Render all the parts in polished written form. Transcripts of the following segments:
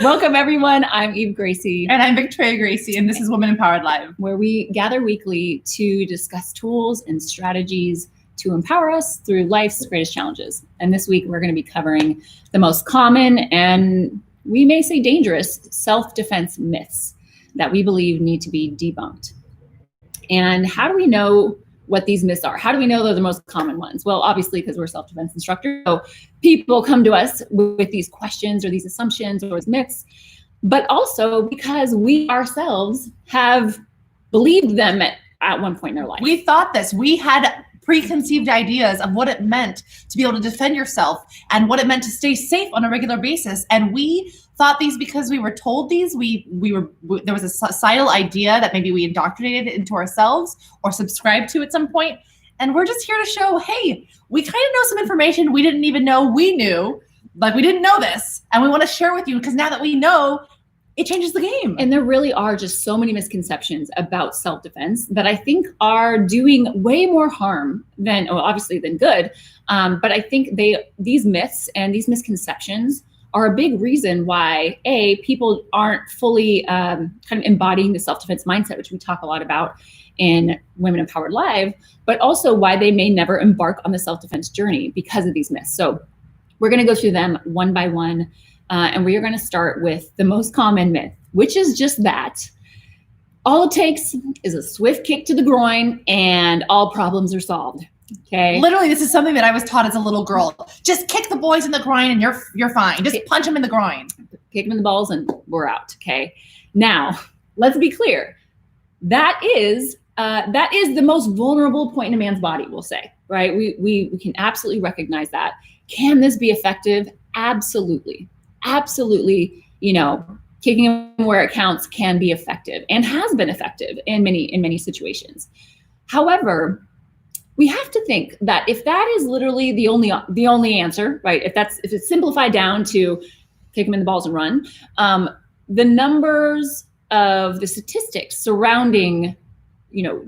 Welcome, everyone. I'm Eve Gracie. And I'm Victoria Gracie, and this is Women Empowered Live, where we gather weekly to discuss tools and strategies to empower us through life's greatest challenges. And this week, we're going to be covering the most common and we may say dangerous self-defense myths that we believe need to be debunked. And how do we know what these myths are? How do we know they're the most common ones? Well, obviously, because we're self-defense instructors. So people come to us with these questions or these assumptions or these myths, but also because we ourselves have believed them at one point in our life. We thought this. We had preconceived ideas of what it meant to be able to defend yourself and what it meant to stay safe on a regular basis. And we thought these because we were told these. There was a societal idea that maybe we indoctrinated into ourselves or subscribed to at some point. And we're just here to show, hey, we kind of know some information we didn't even know we knew. Like, we didn't know this. And we want to share with you because now that we know, it changes the game. And there really are just so many misconceptions about self-defense that I think are doing way more harm than, well, obviously than good. But I think these myths and these misconceptions are a big reason why, people aren't fully kind of embodying the self-defense mindset, which we talk a lot about in Women Empowered Live, but also why they may never embark on the self-defense journey because of these myths. So we're going to go through them one by one. And we are going to start with the most common myth, which is just that all it takes is a swift kick to the groin and all problems are solved. Okay. Literally, this is something that I was taught as a little girl. Just kick the boys in the groin and you're fine. Just punch them in the groin. Kick them in the balls and we're out. Okay. Now, let's be clear. That is the most vulnerable point in a man's body, we'll say, right? We can absolutely recognize that. Can this be effective? Absolutely. Absolutely, kicking them where it counts can be effective and has been effective in many situations. However, we have to think that if that is literally the only answer, right? If it's simplified down to kick them in the balls and run, the numbers of the statistics surrounding,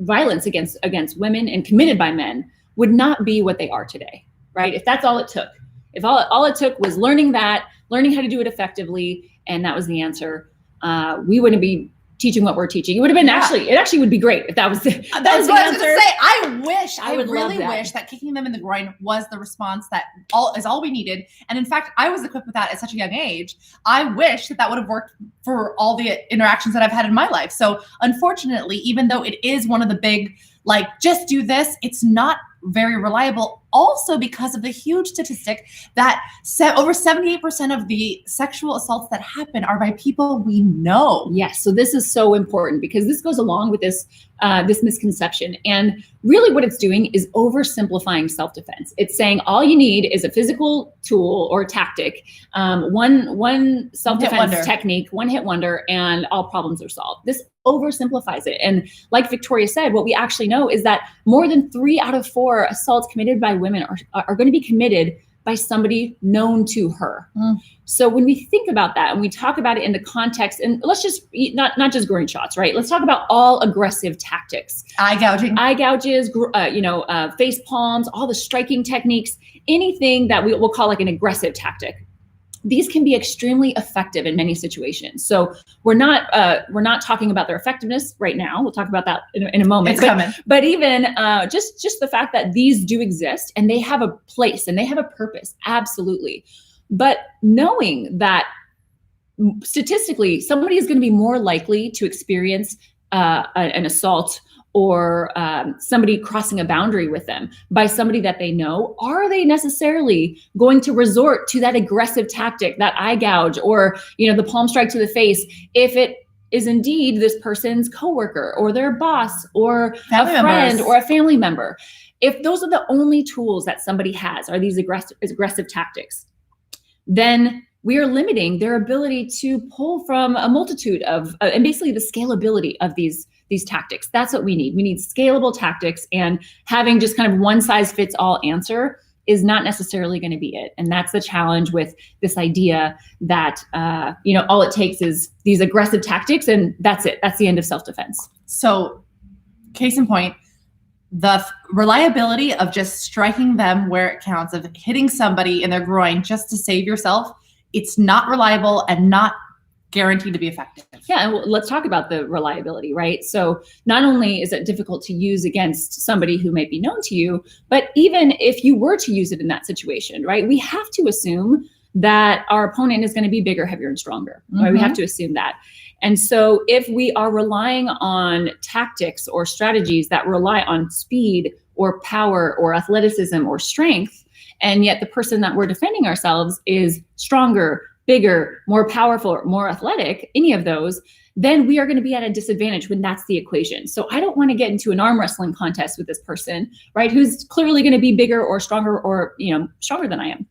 violence against women and committed by men would not be what they are today, right? If that's all it took. If all it took was learning how to do it effectively, and that was the answer, we wouldn't be teaching what we're teaching. It would have been it actually would be great if that was the answer. That's what I was going to say. I really wish that kicking them in the groin was the response that is all we needed. And in fact, I was equipped with that at such a young age. I wish that would have worked for all the interactions that I've had in my life. So unfortunately, even though it is one of the big, just do this, it's not very reliable. Also because of the huge statistic that over 78% of the sexual assaults that happen are by people we know. Yes, so this is so important because this goes along with this misconception. And really what it's doing is oversimplifying self-defense. It's saying all you need is a physical tool or tactic, one self-defense technique, one hit wonder, and all problems are solved. This oversimplifies it. And like Victoria said, what we actually know is that more than 3 out of 4 assaults committed by women are going to be committed by somebody known to her. So when we think about that and we talk about it in the context, and let's just not just groin shots, right? Let's talk about all aggressive tactics. Eye gouges, face palms, all the striking techniques, anything that we'll call like an aggressive tactic. These can be extremely effective in many situations. So we're not talking about their effectiveness right now. We'll talk about that in a moment. It's coming. But even just the fact that these do exist and they have a place and they have a purpose, absolutely. But knowing that statistically, somebody is going to be more likely to experience an assault or somebody crossing a boundary with them by somebody that they know, are they necessarily going to resort to that aggressive tactic, that eye gouge, or the palm strike to the face, if it is indeed this person's coworker or their boss or a friend or a family member? If those are the only tools that somebody has, are these aggressive tactics, then we are limiting their ability to pull from a multitude of, and basically the scalability of these tactics. That's what we need. We need scalable tactics, and having just kind of one size fits all answer is not necessarily going to be it. And that's the challenge with this idea that, all it takes is these aggressive tactics and that's it. That's the end of self-defense. So case in point, the reliability of just striking them where it counts, of hitting somebody in their groin just to save yourself, it's not reliable and not guaranteed to be effective. Yeah, and let's talk about the reliability, right? So not only is it difficult to use against somebody who might be known to you, but even if you were to use it in that situation, right? We have to assume that our opponent is going to be bigger, heavier, and stronger, right? We have to assume that. And so if we are relying on tactics or strategies that rely on speed or power or athleticism or strength, and yet the person that we're defending ourselves is stronger, bigger, more powerful, more athletic, any of those, then we are going to be at a disadvantage when that's the equation. So I don't want to get into an arm wrestling contest with this person, right? Who's clearly going to be bigger or stronger or, stronger than I am.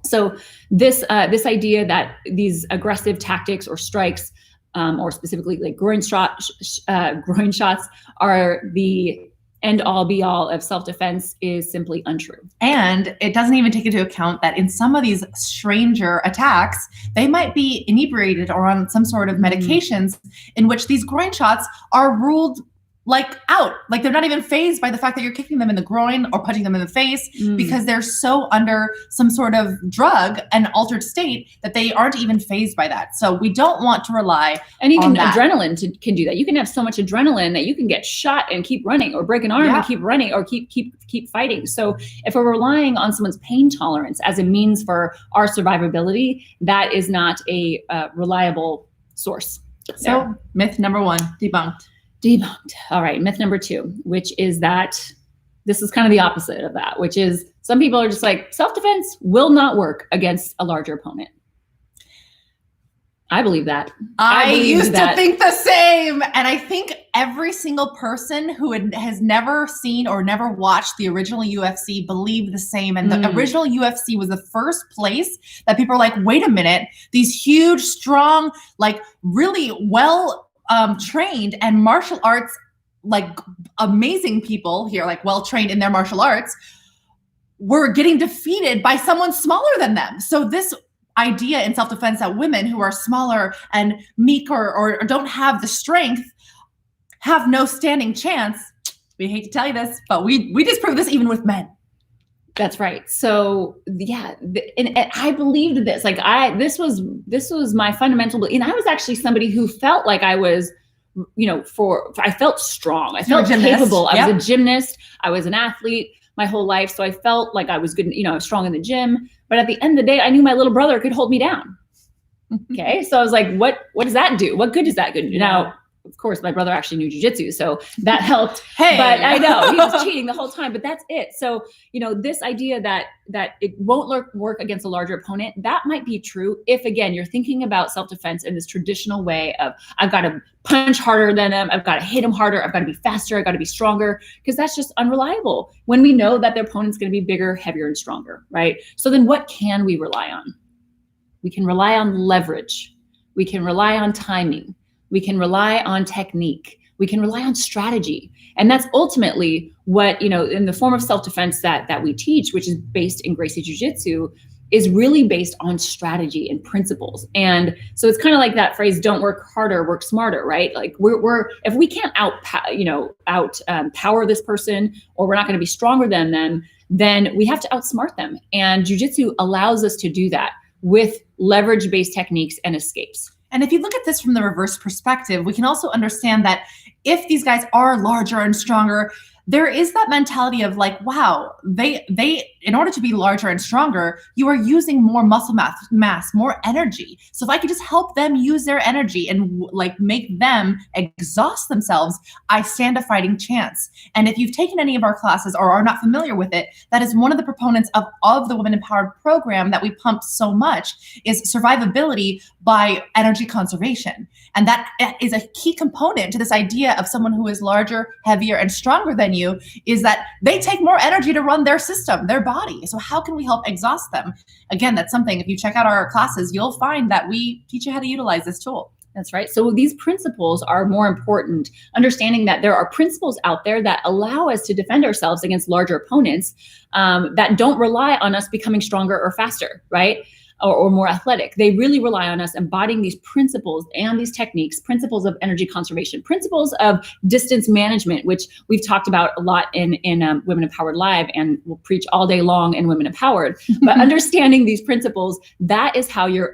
So this idea that these aggressive tactics or strikes, or specifically like groin shots are the end all be all of self-defense is simply untrue. And it doesn't even take into account that in some of these stranger attacks, they might be inebriated or on some sort of medications in which these groin shots are ruled like out, like they're not even fazed by the fact that you're kicking them in the groin or punching them in the face because they're so under some sort of drug and altered state that they aren't even fazed by that. So we don't want to rely and even on that. Adrenaline can do that. You can have so much adrenaline that you can get shot and keep running, or break an arm and keep running, or keep fighting. So if we're relying on someone's pain tolerance as a means for our survivability, that is not a reliable source. So myth number 1, debunked. Debunked. All right. Myth number 2, which is that this is kind of the opposite of that, which is some people are just like, self-defense will not work against a larger opponent. I believe that. I used to think the same. And I think every single person who has never seen or never watched the original UFC believed the same. And the original UFC was the first place that people are like, wait a minute, these huge, strong, like really well trained and martial arts, like amazing people here, like well-trained in their martial arts, were getting defeated by someone smaller than them. So this idea in self-defense that women who are smaller and meek or don't have the strength have no standing chance. We hate to tell you this, but we disprove this even with men. That's right. So yeah, and I believed this. Like this was my fundamental belief. And I was actually somebody who felt like I was, I felt strong. I felt capable. I was a gymnast. I was an athlete my whole life. So I felt like I was good. I was strong in the gym. But at the end of the day, I knew my little brother could hold me down. Okay. So I was like, what does that do? What good does that do? Now, of course, my brother actually knew jiu-jitsu, so that helped. Hey, but I know he was cheating the whole time, but that's it. So, this idea that it won't work against a larger opponent, that might be true if, again, you're thinking about self-defense in this traditional way of, I've got to punch harder than them, I've got to hit them harder, I've got to be faster, I've got to be stronger, because that's just unreliable when we know that the opponent's going to be bigger, heavier, and stronger, right? So then what can we rely on? We can rely on leverage. We can rely on timing. We can rely on technique. We can rely on strategy. And that's ultimately what, in the form of self-defense that we teach, which is based in Gracie Jiu-Jitsu, is really based on strategy and principles. And so it's kind of like that phrase, don't work harder, work smarter, right? Like if we can't power this person, or we're not going to be stronger than them, then we have to outsmart them. And Jiu-Jitsu allows us to do that with leverage-based techniques and escapes. And if you look at this from the reverse perspective, we can also understand that if these guys are larger and stronger, there is that mentality of like, wow, they in order to be larger and stronger, you are using more muscle mass, more energy. So if I could just help them use their energy and like make them exhaust themselves, I stand a fighting chance. And if you've taken any of our classes or are not familiar with it, that is one of the proponents of the Women Empowered program that we pump so much, is survivability by energy conservation. And that is a key component to this idea of someone who is larger, heavier, and stronger than you, is that they take more energy to run their system, their body. So how can we help exhaust them? Again, that's something, if you check out our classes, you'll find that we teach you how to utilize this tool. That's right. So these principles are more important, understanding that there are principles out there that allow us to defend ourselves against larger opponents that don't rely on us becoming stronger or faster, right? or more athletic. They really rely on us embodying these principles and these techniques, principles of energy conservation, principles of distance management, which we've talked about a lot in Women Empowered Live, and we'll preach all day long in Women Empowered. But understanding these principles, that is how you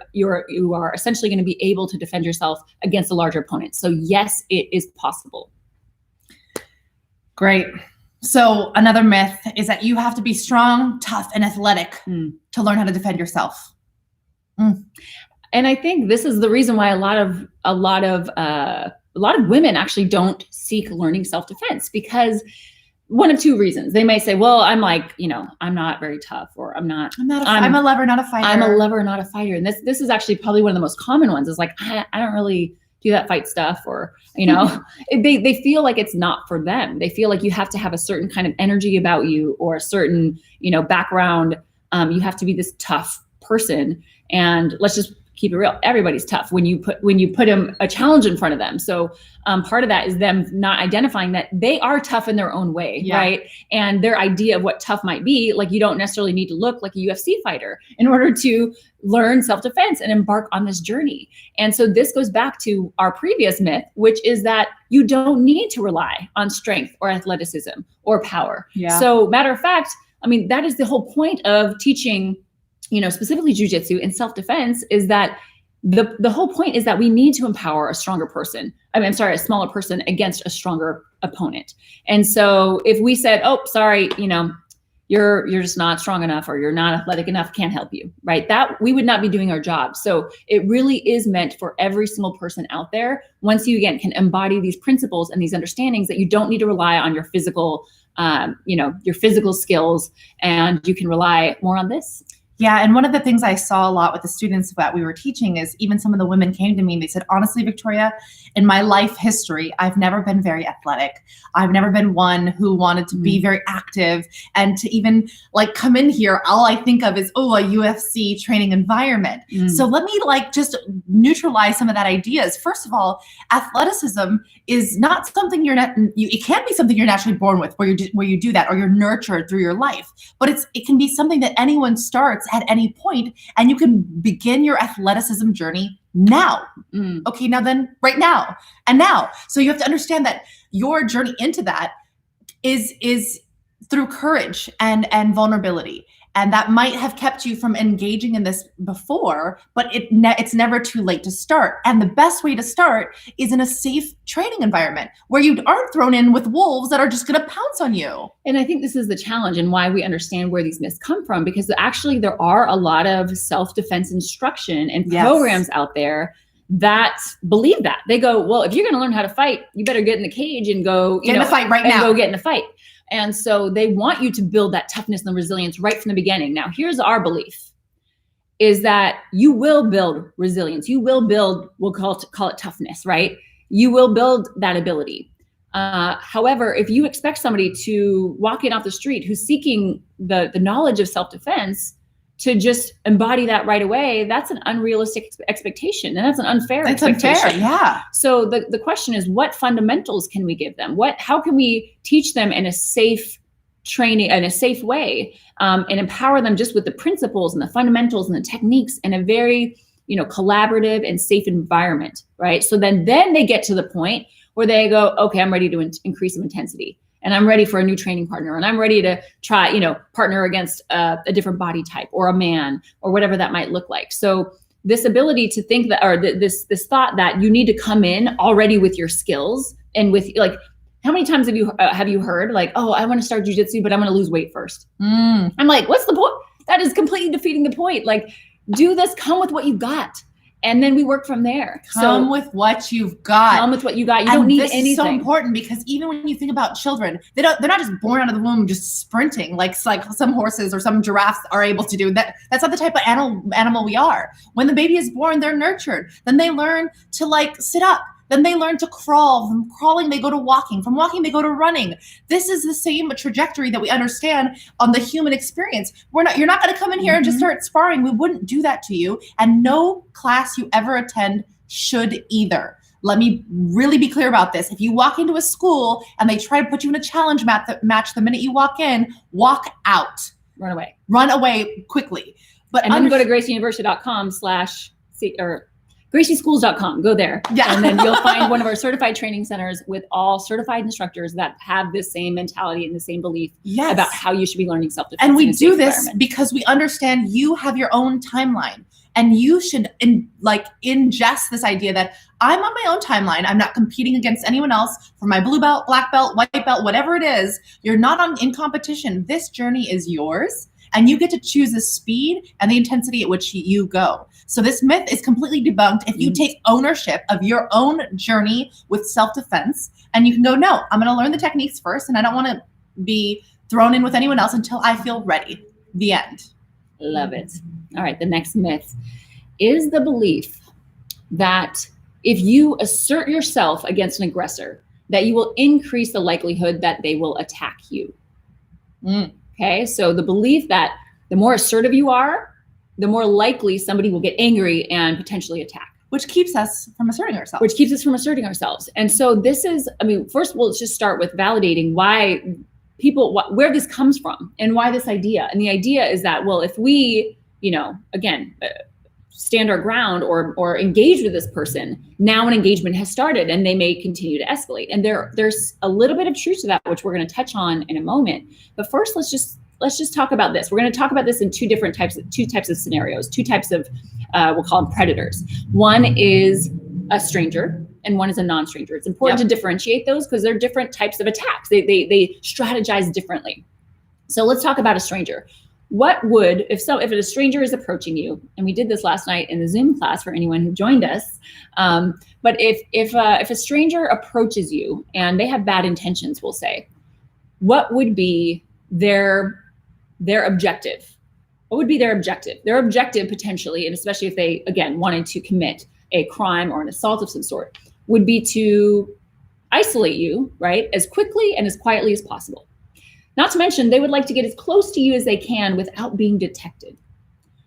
are essentially going to be able to defend yourself against a larger opponent. So yes, it is possible. Great. So another myth is that you have to be strong, tough, and athletic to learn how to defend yourself. And I think this is the reason why a lot of women actually don't seek learning self-defense, because one of two reasons. They may say, well, I'm not very tough, or I'm a lover, not a fighter. I'm a lover, not a fighter. And this is actually probably one of the most common ones, is like, I don't really do that fight stuff, or, they feel like it's not for them. They feel like you have to have a certain kind of energy about you, or a certain, background. You have to be this tough person. And let's just keep it real. Everybody's tough when you put them a challenge in front of them. So part of that is them not identifying that they are tough in their own way, right? And their idea of what tough might be, like, you don't necessarily need to look like a UFC fighter in order to learn self-defense and embark on this journey. And so this goes back to our previous myth, which is that you don't need to rely on strength or athleticism or power. Yeah. So matter of fact, that is the whole point of teaching, specifically jiu-jitsu and self-defense, is that the whole point is that we need to empower a stronger person. A smaller person against a stronger opponent. And so if we said, oh, sorry, you're just not strong enough, or you're not athletic enough, can't help you, right? That we would not be doing our job. So it really is meant for every single person out there. Once you, again, can embody these principles and these understandings, that you don't need to rely on your physical, your physical skills, and you can rely more on this. Yeah. And one of the things I saw a lot with the students that we were teaching is even some of the women came to me and they said, honestly, Victoria, in my life history, I've never been very athletic. I've never been one who wanted to be very active, and to even come in here, all I think of is, a UFC training environment. So let me just neutralize some of that ideas. First of all, athleticism is not something it can't be something you're naturally born with, where you do that, or you're nurtured through your life, but it can be something that anyone starts at any point, and you can begin your athleticism journey now. Okay, now then, right now and now. So you have to understand that your journey into that is through courage and vulnerability. And that might have kept you from engaging in this before, but it's never too late to start. And the best way to start is in a safe training environment where you aren't thrown in with wolves that are just going to pounce on you. And I think this is the challenge, and why we understand where these myths come from, because actually there are a lot of self-defense instruction and programs out there that believe that. They go, well, if you're going to learn how to fight, you better get in the cage and go get in a fight right now. Go get in a fight. And so they want you to build that toughness and resilience right from the beginning. Now, here's our belief, is that you will build resilience. You will build, we'll call it toughness, right? You will build that ability. However, if you expect somebody to walk in off the street who's seeking the knowledge of self-defense to just embody that right away, that's an unrealistic expectation, and that's an unfair expectation. Unfair, yeah. So the question is, what fundamentals can we give them? How can we teach them in a safe training, in a safe way, and empower them just with the principles and the fundamentals and the techniques in a very, collaborative and safe environment, right? So then they get to the point where they go, okay, I'm ready to increase some intensity. And I'm ready for a new training partner, and I'm ready to try, partner against a different body type, or a man, or whatever that might look like. So this ability to think that, or this thought that you need to come in already with your skills, and with how many times have you heard oh, I want to start jiu-jitsu, but I'm going to lose weight first. I'm like, what's the point? That is completely defeating the point. Do this, come with what you've got. And then we work from there. Come with what you've got. Come with what you got. You don't need anything. This is so important, because even when you think about children, they're not just born out of the womb just sprinting like some horses or some giraffes are able to do. That's not the type of animal we are. When the baby is born, they're nurtured. Then they learn to sit up. Then they learn to crawl. From crawling, they go to walking. From walking, they go to running. This is the same trajectory that we understand on the human experience. You're not going to come in here and just start sparring. We wouldn't do that to you. And no class you ever attend should either. Let me really be clear about this. If you walk into a school and they try to put you in a challenge match the minute you walk in, walk out. Run away. Run away quickly. And then go to gracieuniversity.com or gracieschools.com. Go there. Yeah. And then you'll find one of our certified training centers with all certified instructors that have this same mentality and the same belief about how you should be learning self-defense. And we do this because we understand you have your own timeline, and you should ingest this idea that I'm on my own timeline. I'm not competing against anyone else for my blue belt, black belt, white belt, whatever it is. You're not in competition. This journey is yours. And you get to choose the speed and the intensity at which you go. So this myth is completely debunked if you take ownership of your own journey with self-defense, and you can go, no, I'm going to learn the techniques first, and I don't want to be thrown in with anyone else until I feel ready. The end. Love it. All right. The next myth is the belief that if you assert yourself against an aggressor, that you will increase the likelihood that they will attack you. Okay, so the belief that the more assertive you are, the more likely somebody will get angry and potentially attack. Which keeps us from asserting ourselves. And so this is, first of all, let's just start with validating why where this comes from and why this idea. And the idea is that, well, if we, again, stand our ground or engage with this person, now an engagement has started and they may continue to escalate. And there's a little bit of truth to that, which we're going to touch on in a moment. But first, let's just talk about this. We're going to talk about this in two types of scenarios, two types of, we'll call them predators. One is a stranger and one is a non-stranger. It's important to differentiate those because they're different types of attacks. They strategize differently. So let's talk about a stranger. What would, if a stranger is approaching you, and we did this last night in the Zoom class for anyone who joined us, but if a stranger approaches you and they have bad intentions, we'll say, what would be their objective? What would be their objective? Their objective potentially, and especially if they, again, wanted to commit a crime or an assault of some sort, would be to isolate you, right, as quickly and as quietly as possible. Not to mention, they would like to get as close to you as they can without being detected.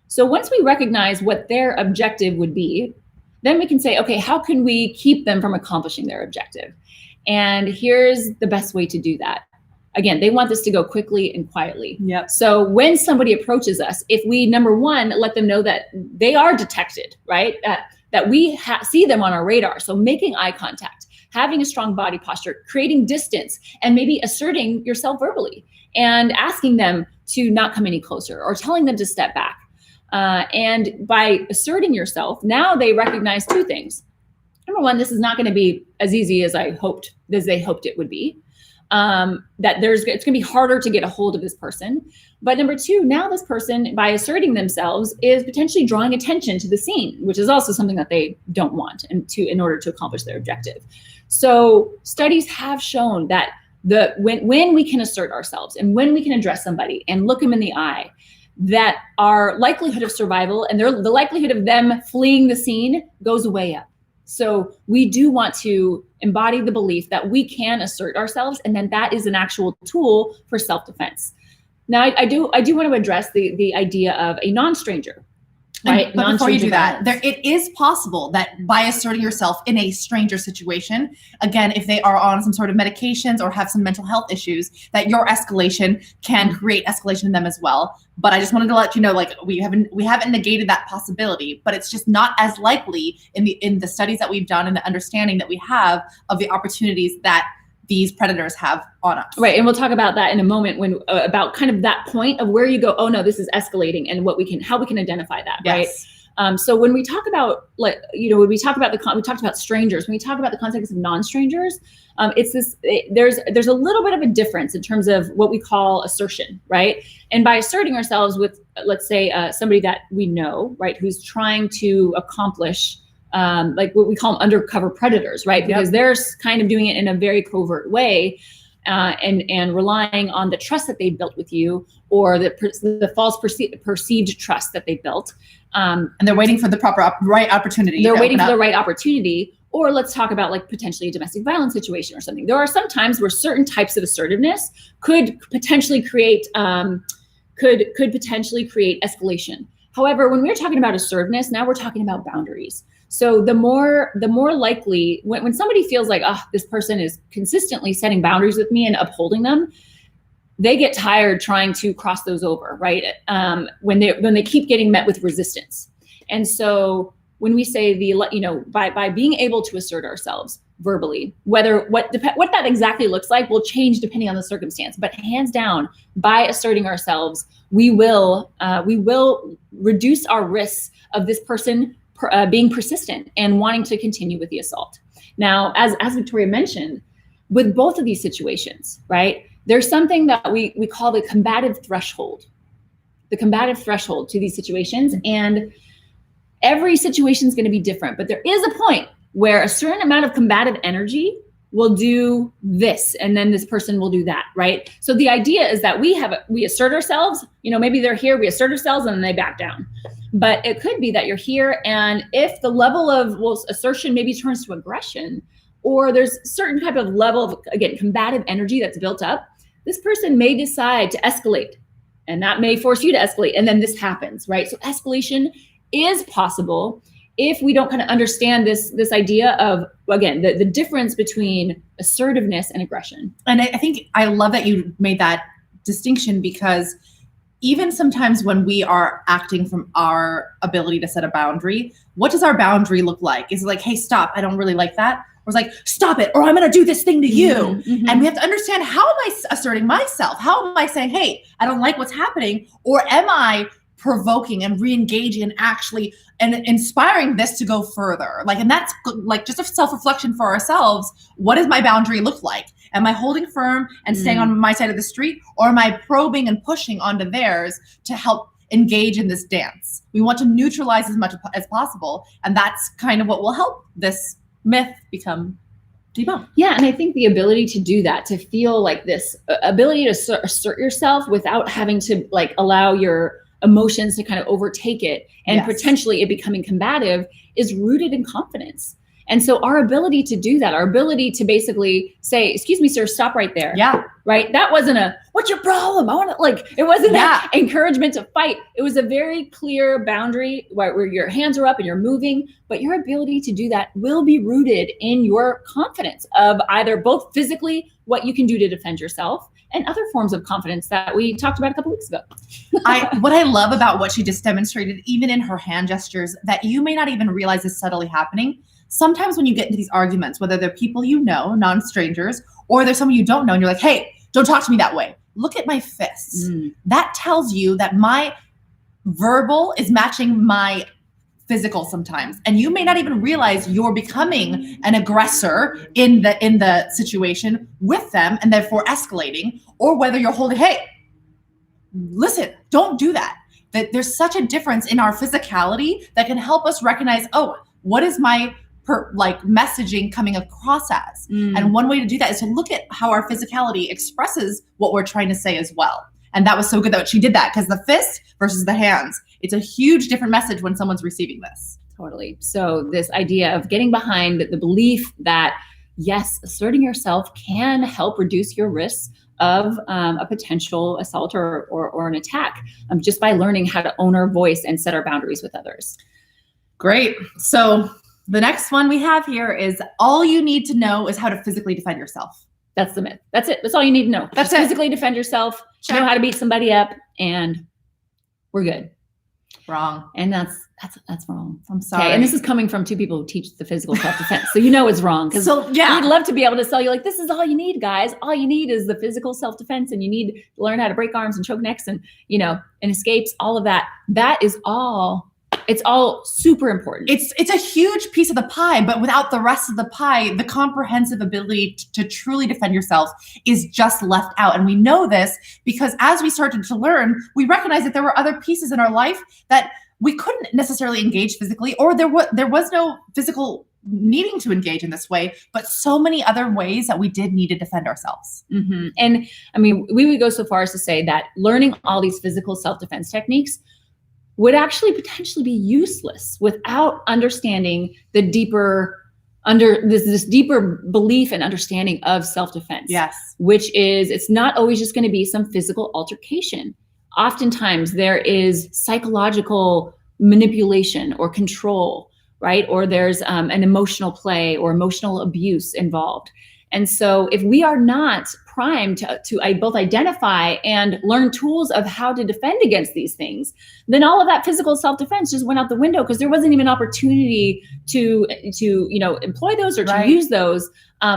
So once we recognize what their objective would be, then we can say, okay, how can we keep them from accomplishing their objective? And here's the best way to do that. Again, they want this to go quickly and quietly. Yep. So when somebody approaches us, if we, number one, let them know that they are detected, right? That we see them on our radar. So making eye contact, having a strong body posture, creating distance, and maybe asserting yourself verbally and asking them to not come any closer or telling them to step back. And by asserting yourself, now they recognize two things. Number one, this is not going to be as easy as they hoped it would be. That it's going to be harder to get a hold of this person. But number two, now this person, by asserting themselves, is potentially drawing attention to the scene, which is also something that they don't want in order to accomplish their objective. So studies have shown that when we can assert ourselves and when we can address somebody and look them in the eye, that our likelihood of survival and the likelihood of them fleeing the scene goes way up. So we do want to embody the belief that we can assert ourselves, and then that is an actual tool for self-defense. Now, I do want to address the idea of a non-stranger. Right. But before you do that, it is possible that by asserting yourself in a stranger situation, again, if they are on some sort of medications or have some mental health issues, that your escalation can create escalation in them as well. But I just wanted to let you know, we haven't negated that possibility, but it's just not as likely in the studies that we've done and the understanding that we have of the opportunities that these predators have on us. Right. And we'll talk about that in a moment when about kind of that point of where you go, oh no, this is escalating, and how we can identify that. Yes. Right. So when we talk about we talked about strangers, when we talk about the context of non-strangers, there's a little bit of a difference in terms of what we call assertion. Right. And by asserting ourselves with, let's say, somebody that we know, right, who's trying to accomplish like what we call them undercover predators, right? Because they're kind of doing it in a very covert way, and relying on the trust that they built with you, or the false perceived trust that they built. And they're waiting for the right opportunity. They're waiting for the right opportunity. Or let's talk about potentially a domestic violence situation or something. There are some times where certain types of assertiveness could potentially create escalation. However, when we're talking about assertiveness, now we're talking about boundaries. So the more likely, when somebody feels like, this person is consistently setting boundaries with me and upholding them, they get tired trying to cross those over, right? When they keep getting met with resistance. And so when we say by being able to assert ourselves verbally, what that exactly looks like will change depending on the circumstance, but hands down, by asserting ourselves, we will reduce our risks of this person being persistent and wanting to continue with the assault. Now, as Victoria mentioned, with both of these situations, right, there's something that we call the combative threshold to these situations. And every situation is going to be different, but there is a point where a certain amount of combative energy will do this, and then this person will do that, right? So the idea is that we assert ourselves, maybe they're here, we assert ourselves and then they back down. But it could be that you're here, and if the level of assertion maybe turns to aggression, or there's a certain type of level of, again, combative energy that's built up, this person may decide to escalate, and that may force you to escalate, and then this happens, right? So escalation is possible if we don't kind of understand this idea of, again, the difference between assertiveness and aggression. And I think I love that you made that distinction, because even sometimes when we are acting from our ability to set a boundary, what does our boundary look like? Is it like, hey, stop, I don't really like that? Or it's like, stop it, or I'm going to do this thing to you. Mm-hmm. And we have to understand, how am I asserting myself? How am I saying, hey, I don't like what's happening? Or am I provoking and re-engaging and actually and inspiring this to go further? And that's like just a self-reflection for ourselves. What does my boundary look like? Am I holding firm and staying on my side of the street, or am I probing and pushing onto theirs to help engage in this dance? We want to neutralize as much as possible, and that's kind of what will help this myth become debunked. Yeah, and I think the ability to do that, to feel like this ability to assert yourself without having to allow your emotions to kind of overtake it and potentially it becoming combative, is rooted in confidence. And so our ability to do that, our ability to basically say, excuse me, sir, stop right there. Yeah. Right. That wasn't what's your problem? I want to it wasn't that encouragement to fight. It was a very clear boundary where your hands are up and you're moving, but your ability to do that will be rooted in your confidence of either both physically what you can do to defend yourself and other forms of confidence that we talked about a couple weeks ago. What I love about what she just demonstrated, even in her hand gestures, that you may not even realize is subtly happening. Sometimes when you get into these arguments, whether they're people you know, non-strangers, or there's someone you don't know, and you're like, hey, don't talk to me that way. Look at my fists. That tells you that my verbal is matching my physical sometimes. And you may not even realize you're becoming an aggressor in the situation with them and therefore escalating, or whether you're holding, hey, listen, don't do that. That there's such a difference in our physicality that can help us recognize, oh, what is my messaging coming across as? And one way to do that is to look at how our physicality expresses what we're trying to say as well. And that was so good that she did that, because the fist versus the hands, it's a huge different message when someone's receiving this. Totally. So this idea of getting behind the belief that, yes, asserting yourself can help reduce your risks of a potential assault or an attack, just by learning how to own our voice and set our boundaries with others. Great. So the next one we have here is, all you need to know is how to physically defend yourself. That's the myth. That's it. That's all you need to know. That's just it. Physically defend yourself, know how to beat somebody up, and we're good. Wrong. And that's wrong. I'm sorry. Okay, and this is coming from two people who teach the physical self-defense. So it's wrong. So yeah, we'd love to be able to sell you this is all you need, guys. All you need is the physical self-defense, and you need to learn how to break arms and choke necks and, and escapes, all of that. That is all. It's all super important. It's a huge piece of the pie, but without the rest of the pie, the comprehensive ability to truly defend yourself is just left out. And we know this because as we started to learn, we recognized that there were other pieces in our life that we couldn't necessarily engage physically, or there was no physical needing to engage in this way, but so many other ways that we did need to defend ourselves. Mm-hmm. And I mean, we would go so far as to say that learning all these physical self-defense techniques would actually potentially be useless without understanding the deeper this deeper belief and understanding of self-defense. Yes. Which is, it's not always just going to be some physical altercation. Oftentimes there is psychological manipulation or control, right? Or there's an emotional play or emotional abuse involved. And so if we are not primed to both identify and learn tools of how to defend against these things, then all of that physical self-defense just went out the window, because there wasn't even opportunity to employ those or to use those,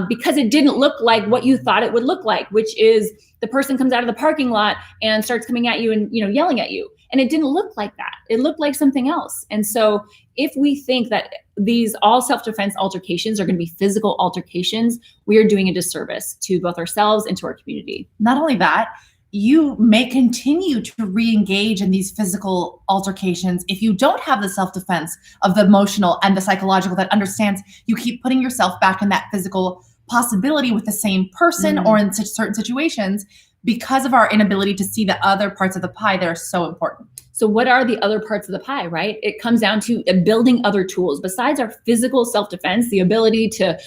because it didn't look like what you thought it would look like, which is the person comes out of the parking lot and starts coming at you and yelling at you. And it didn't look like that. It looked like something else. And so if we think that these all self-defense altercations are going to be physical altercations, we are doing a disservice to both ourselves and to our community. Not only that, you may continue to re-engage in these physical altercations if you don't have the self-defense of the emotional and the psychological that understands you keep putting yourself back in that physical possibility with the same person or in certain situations, because of our inability to see the other parts of the pie that are so important. So what are the other parts of the pie, right? It comes down to building other tools besides our physical self-defense, the ability to,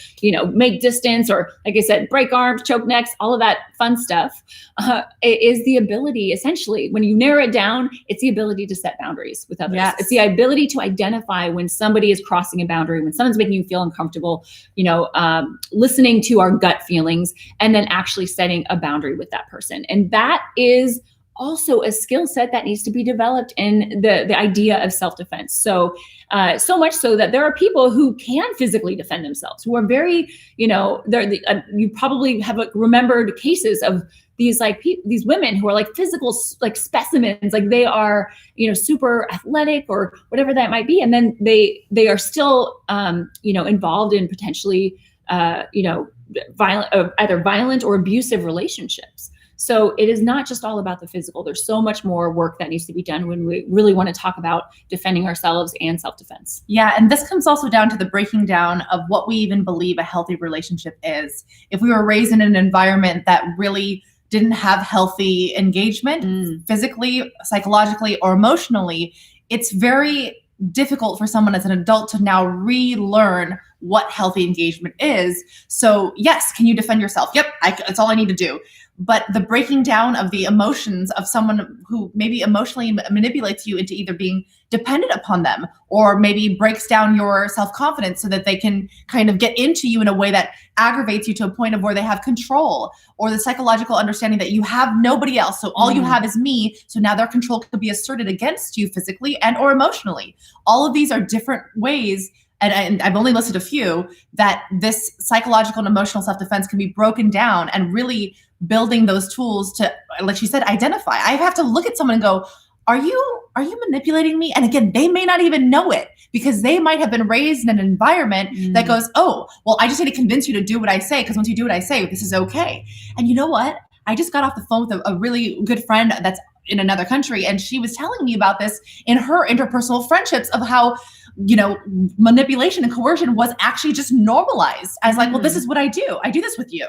make distance, or like I said, break arms, choke necks, all of that fun stuff. It is the ability, essentially, when you narrow it down, it's the ability to set boundaries with others. Yes. It's the ability to identify when somebody is crossing a boundary, when someone's making you feel uncomfortable, listening to our gut feelings, and then actually setting a boundary with that person. And that is also a skill set that needs to be developed in the idea of self-defense. So much so that there are people who can physically defend themselves, who are very, you probably have remembered cases of these these women who are like physical specimens, like they are super athletic or whatever that might be, and then they are still involved in potentially either violent or abusive relationships. So it is not just all about the physical. There's so much more work that needs to be done when we really want to talk about defending ourselves and self-defense. Yeah, and this comes also down to the breaking down of what we even believe a healthy relationship is. If we were raised in an environment that really didn't have healthy engagement, physically, psychologically, or emotionally, it's very difficult for someone as an adult to now relearn what healthy engagement is. So yes, can you defend yourself? Yep, that's all I need to do. But the breaking down of the emotions of someone who maybe emotionally manipulates you into either being dependent upon them, or maybe breaks down your self-confidence so that they can kind of get into you in a way that aggravates you to a point of where they have control, or the psychological understanding that you have nobody else. So all you have is me. So now their control could be asserted against you physically and or emotionally. All of these are different ways, and I've only listed a few, that this psychological and emotional self-defense can be broken down, and really building those tools to, like she said, identify. I have to look at someone and go, are you manipulating me? And again, they may not even know it, because they might have been raised in an environment that goes, oh, well, I just need to convince you to do what I say, because once you do what I say, this is okay. And you know what? I just got off the phone with a really good friend that's in another country, and she was telling me about this in her interpersonal friendships of how, manipulation and coercion was actually just normalized as like, well, this is what I do. I do this with you.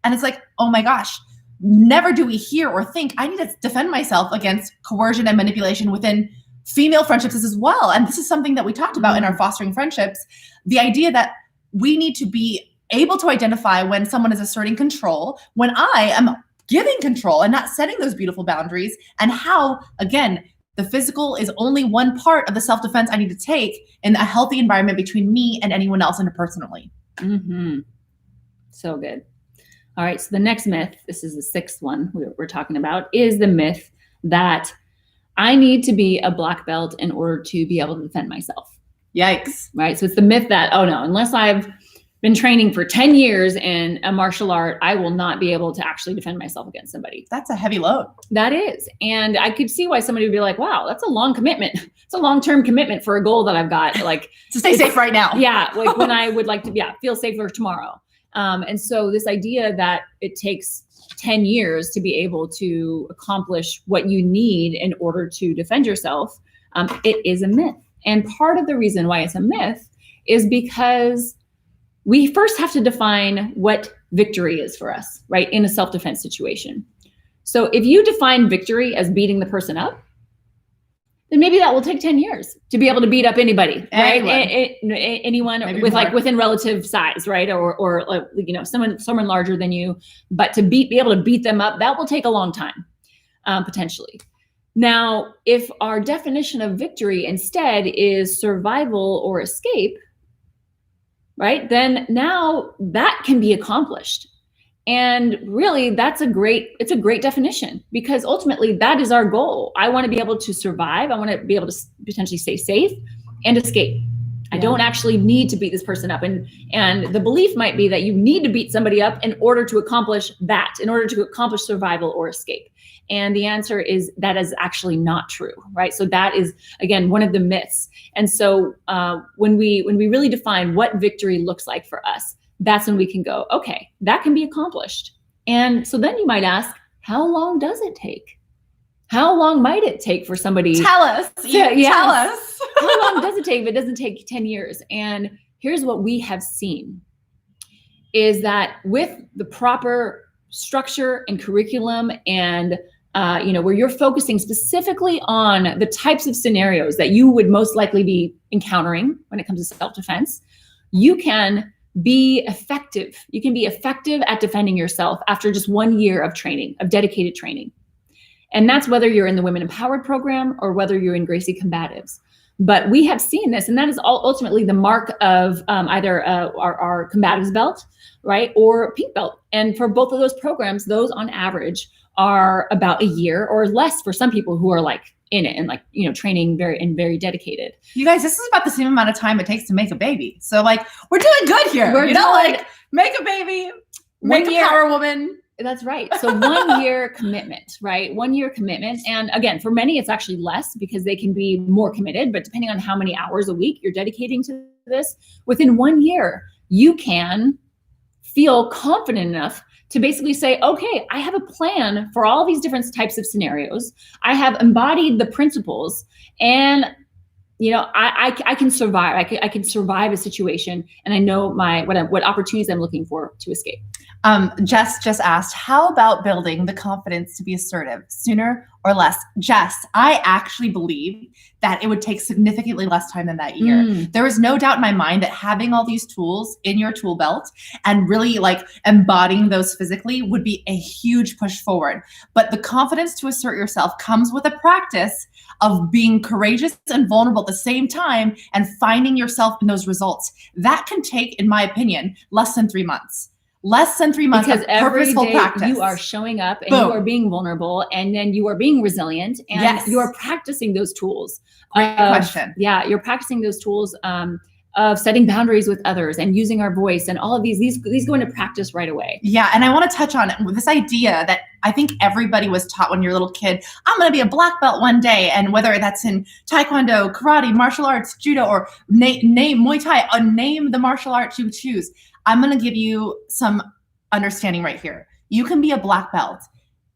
And it's like, oh my gosh, never do we hear or think I need to defend myself against coercion and manipulation within female friendships as well. And this is something that we talked about in our fostering friendships. The idea that we need to be able to identify when someone is asserting control, when I am giving control and not setting those beautiful boundaries, and how, again, the physical is only one part of the self-defense I need to take in a healthy environment between me and anyone else interpersonally. So good. All right. So the next myth, this is the sixth one we're talking about, is the myth that I need to be a black belt in order to be able to defend myself. Yikes. Right. So it's the myth that, oh no, unless I've been training for 10 years in a martial art, I will not be able to actually defend myself against somebody. That's a heavy load. That is. And I could see why somebody would be like, wow, that's a long commitment. It's a long-term commitment for a goal that I've got. Like to stay safe right now. Yeah. Like when I would like to, feel safer tomorrow. And so this idea that it takes 10 years to be able to accomplish what you need in order to defend yourself, it is a myth. And part of the reason why it's a myth is because we first have to define what victory is for us, right, in a self-defense situation. So if you define victory as beating the person up, then maybe that will take 10 years to be able to beat up anybody, right? Anyone maybe with more. Like within relative size, right? Or someone larger than you, but to be able to beat them up, that will take a long time, potentially. Now, if our definition of victory instead is survival or escape, right? Then now that can be accomplished. And really, it's a great definition, because ultimately that is our goal. I want to be able to survive. I want to be able to potentially stay safe and escape. I don't actually need to beat this person up. And the belief might be that you need to beat somebody up in order to accomplish that, in order to accomplish survival or escape. And the answer is that is actually not true, right? So that is, again, one of the myths. And so when we really define what victory looks like for us, that's when we can go, okay, that can be accomplished. And so then you might ask, how long does it take? How long might it take for somebody? Tell us. Tell us. How long does it take if it doesn't take 10 years? And here's what we have seen is that with the proper structure and curriculum and where you're focusing specifically on the types of scenarios that you would most likely be encountering when it comes to self-defense, you can be effective. You can be effective at defending yourself after just 1 year of training, of dedicated training. And that's whether you're in the Women Empowered program or whether you're in Gracie Combatives. But we have seen this, and that is ultimately the mark of either our Combatives belt, right, or pink belt. And for both of those programs, those on average are about a year or less for some people who are like in it and like, training very dedicated. You guys, this is about the same amount of time it takes to make a baby. So like, we're doing good here. Like make a baby, make a power woman. That's right. So 1 year commitment, right? 1 year commitment. And again, for many, it's actually less because they can be more committed, but depending on how many hours a week you're dedicating to this, within 1 year, you can feel confident enough to basically say, okay, I have a plan for all these different types of scenarios. I have embodied the principles, and I can survive. I can survive a situation, and I know what opportunities I'm looking for to escape. Jess just asked, how about building the confidence to be assertive sooner or less? Jess, I actually believe that it would take significantly less time than that year. There is no doubt in my mind that having all these tools in your tool belt and really like embodying those physically would be a huge push forward. But the confidence to assert yourself comes with a practice of being courageous and vulnerable at the same time and finding yourself in those results. That can take, in my opinion, less than 3 months. Less than 3 months because of purposeful practice. You are showing up and you are being vulnerable, and then you are being resilient, and you are practicing those tools. Great question. Yeah, you're practicing those tools of setting boundaries with others and using our voice, and all of these go into practice right away. Yeah, and I want to touch on this idea that I think everybody was taught when you're a little kid, I'm going to be a black belt one day. And whether that's in Taekwondo, karate, martial arts, judo, or name Muay Thai, name the martial arts you choose. I'm going to give you some understanding right here. You can be a black belt,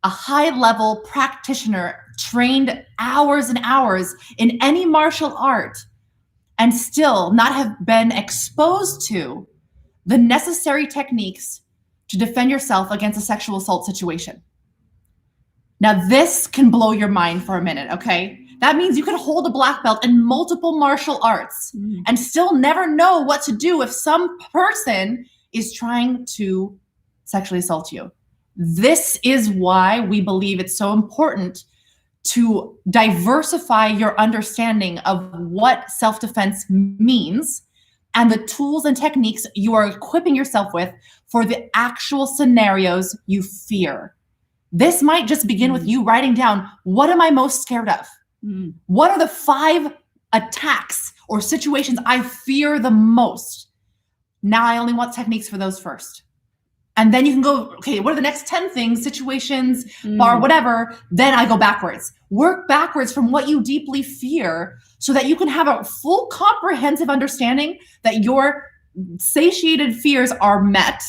a high-level practitioner, trained hours and hours in any martial art, and still not have been exposed to the necessary techniques to defend yourself against a sexual assault situation. Now, this can blow your mind for a minute, okay? That means you can hold a black belt in multiple martial arts and still never know what to do if some person is trying to sexually assault you. This is why we believe it's so important to diversify your understanding of what self-defense means and the tools and techniques you are equipping yourself with for the actual scenarios you fear. This might just begin with you writing down, what am I most scared of? What are the 5 attacks or situations I fear the most? Now I only want techniques for those first. And then you can go, okay, what are the next 10 things, situations, or whatever? Then I go backwards. Work backwards from what you deeply fear so that you can have a full comprehensive understanding that your satiated fears are met.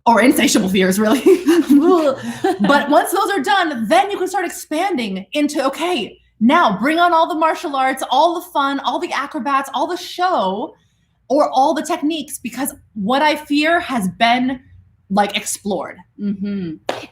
Or insatiable fears, really. But once those are done, then you can start expanding into, okay, now bring on all the martial arts, all the fun, all the acrobats, all the show, or all the techniques, because what I fear has been like explored.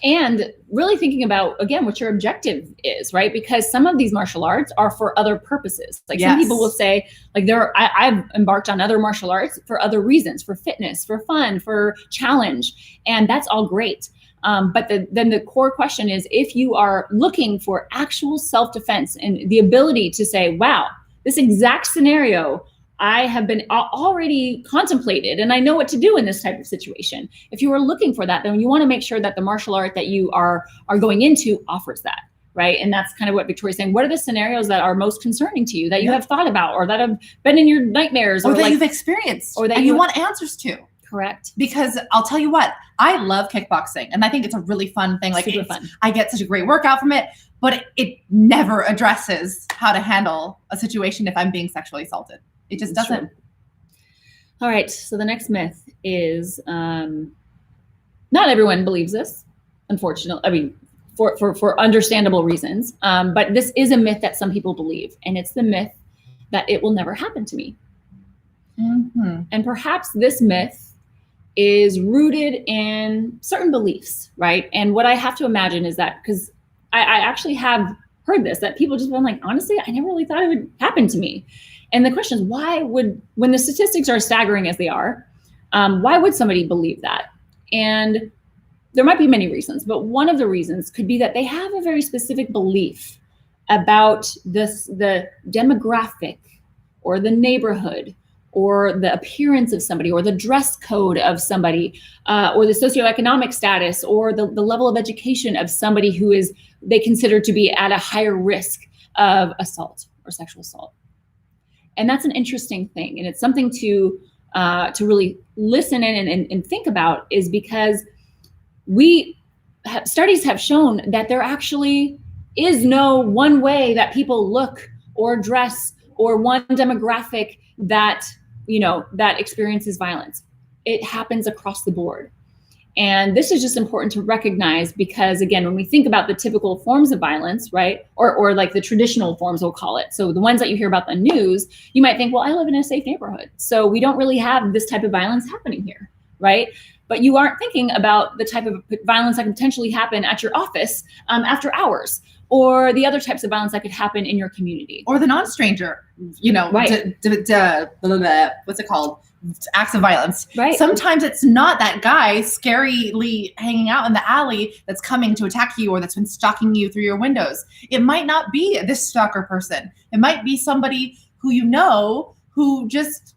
And really thinking about, again, what your objective is, right? Because some of these martial arts are for other purposes. Like some people will say, like I've embarked on other martial arts for other reasons, for fitness, for fun, for challenge. And that's all great. But then the core question is, if you are looking for actual self-defense and the ability to say, wow, this exact scenario, I have been already contemplated and I know what to do in this type of situation. If you are looking for that, then you want to make sure that the martial art that you are going into offers that, right? And that's kind of what Victoria's saying. What are the scenarios that are most concerning to you that you have thought about or that have been in your nightmares or that you've experienced or that you want answers to? Correct. Because I'll tell you what, I love kickboxing and I think it's a really fun thing. Like super fun. I get such a great workout from it, but it never addresses how to handle a situation if I'm being sexually assaulted. It just doesn't. True. All right. So the next myth is not everyone believes this, unfortunately. I mean, for understandable reasons. But this is a myth that some people believe. And it's the myth that it will never happen to me. Mm-hmm. And perhaps this myth is rooted in certain beliefs, right? And what I have to imagine is that, because I actually have heard this, that people just been like, honestly, I never really thought it would happen to me. And the question is, why would, when the statistics are staggering as they are, why would somebody believe that? And there might be many reasons, but one of the reasons could be that they have a very specific belief about the demographic or the neighborhood or the appearance of somebody or the dress code of somebody or the socioeconomic status or the level of education of somebody who is they consider to be at a higher risk of assault or sexual assault. And that's an interesting thing. And it's something to really listen in and think about, is because studies have shown that there actually is no one way that people look or dress or one demographic that, that experiences violence. It happens across the board. And this is just important to recognize because, again, when we think about the typical forms of violence, right, or like the traditional forms, we'll call it. So the ones that you hear about in the news, you might think, well, I live in a safe neighborhood, so we don't really have this type of violence happening here, right? But you aren't thinking about the type of violence that can potentially happen at your office after hours, or the other types of violence that could happen in your community. Or the non-stranger, right. What's it called? Acts of violence. Right. Sometimes it's not that guy scarily hanging out in the alley that's coming to attack you or that's been stalking you through your windows. It might not be this stalker person. It might be somebody who who just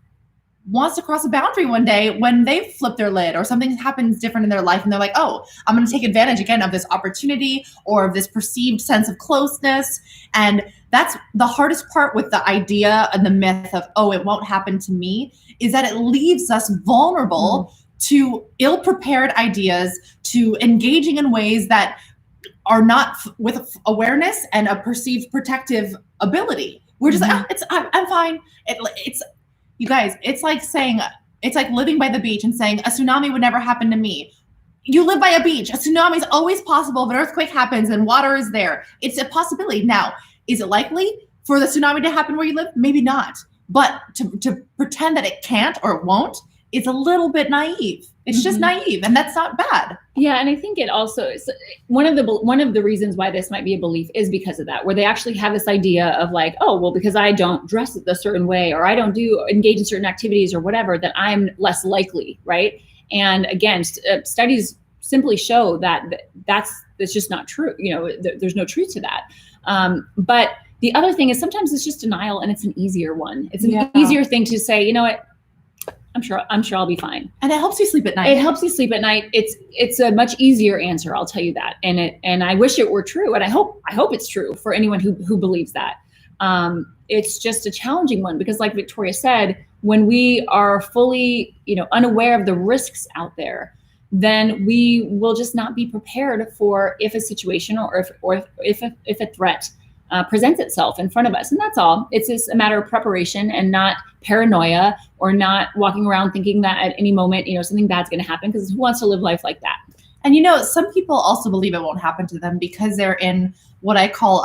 wants to cross a boundary one day when they flip their lid or something happens different in their life and they're like, oh, I'm going to take advantage again of this opportunity or of this perceived sense of closeness. And that's the hardest part with the idea and the myth of, oh, it won't happen to me, is that it leaves us vulnerable to ill-prepared ideas, to engaging in ways that are not with awareness and a perceived protective ability. We're just like, I'm fine. You guys, it's like living by the beach and saying a tsunami would never happen to me. You live by a beach. A tsunami is always possible. If an earthquake happens and water is there, it's a possibility. Now, is it likely for the tsunami to happen where you live? Maybe not. But to pretend that it can't or it won't is a little bit naive. It's just naive, and that's not bad. Yeah, and I think it also is one of the reasons why this might be a belief is because of that, where they actually have this idea of like, oh, well, because I don't dress a certain way or I don't engage in certain activities or whatever, that I'm less likely, right? And again, studies simply show that that's just not true. There's no truth to that. But the other thing is sometimes it's just denial, and it's an easier one. It's an easier thing to say, you know what? I'm sure I'll be fine. And it helps you sleep at night. It helps you sleep at night. It's a much easier answer, I'll tell you that. And I wish it were true. And I hope it's true for anyone who believes that. It's just a challenging one because, like Victoria said, when we are fully, unaware of the risks out there, then we will just not be prepared for if a situation or if a threat presents itself in front of us. And that's all. It's just a matter of preparation and not paranoia or not walking around thinking that at any moment, something bad's going to happen, because who wants to live life like that? And some people also believe it won't happen to them because they're in what I call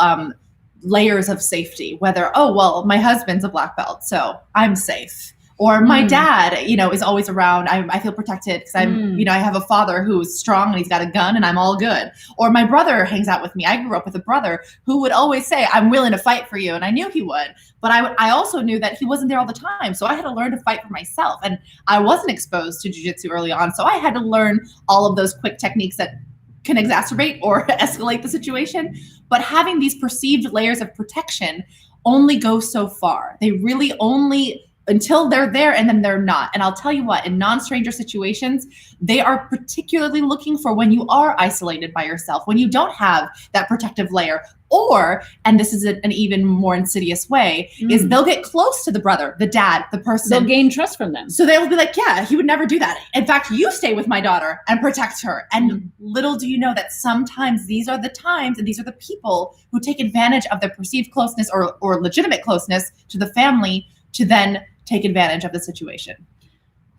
layers of safety, whether, oh, well, my husband's a black belt, so I'm safe. Or my dad, is always around. I feel protected because I have a father who's strong and he's got a gun and I'm all good. Or my brother hangs out with me. I grew up with a brother who would always say, I'm willing to fight for you. And I knew he would. But I also knew that he wasn't there all the time. So I had to learn to fight for myself. And I wasn't exposed to jiu-jitsu early on. So I had to learn all of those quick techniques that can exacerbate or escalate the situation. But having these perceived layers of protection only go so far. They really only until they're there, and then they're not. And I'll tell you what, in non-stranger situations, they are particularly looking for when you are isolated by yourself, when you don't have that protective layer, or, and this is an even more insidious way, is they'll get close to the brother, the dad, the person. They'll gain trust from them. So they'll be like, yeah, he would never do that. In fact, you stay with my daughter and protect her. And little do you know that sometimes these are the times and these are the people who take advantage of the perceived closeness or legitimate closeness to the family to then take advantage of the situation.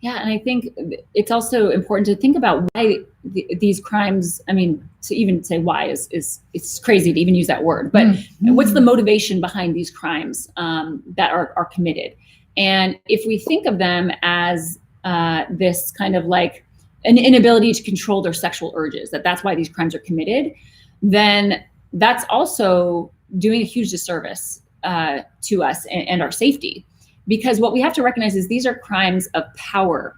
Yeah, and I think it's also important to think about why these crimes, I mean, to even say why is it's crazy to even use that word, but what's the motivation behind these crimes that are committed? And if we think of them as this kind of like an inability to control their sexual urges, that's why these crimes are committed, then that's also doing a huge disservice to us and our safety. Because what we have to recognize is these are crimes of power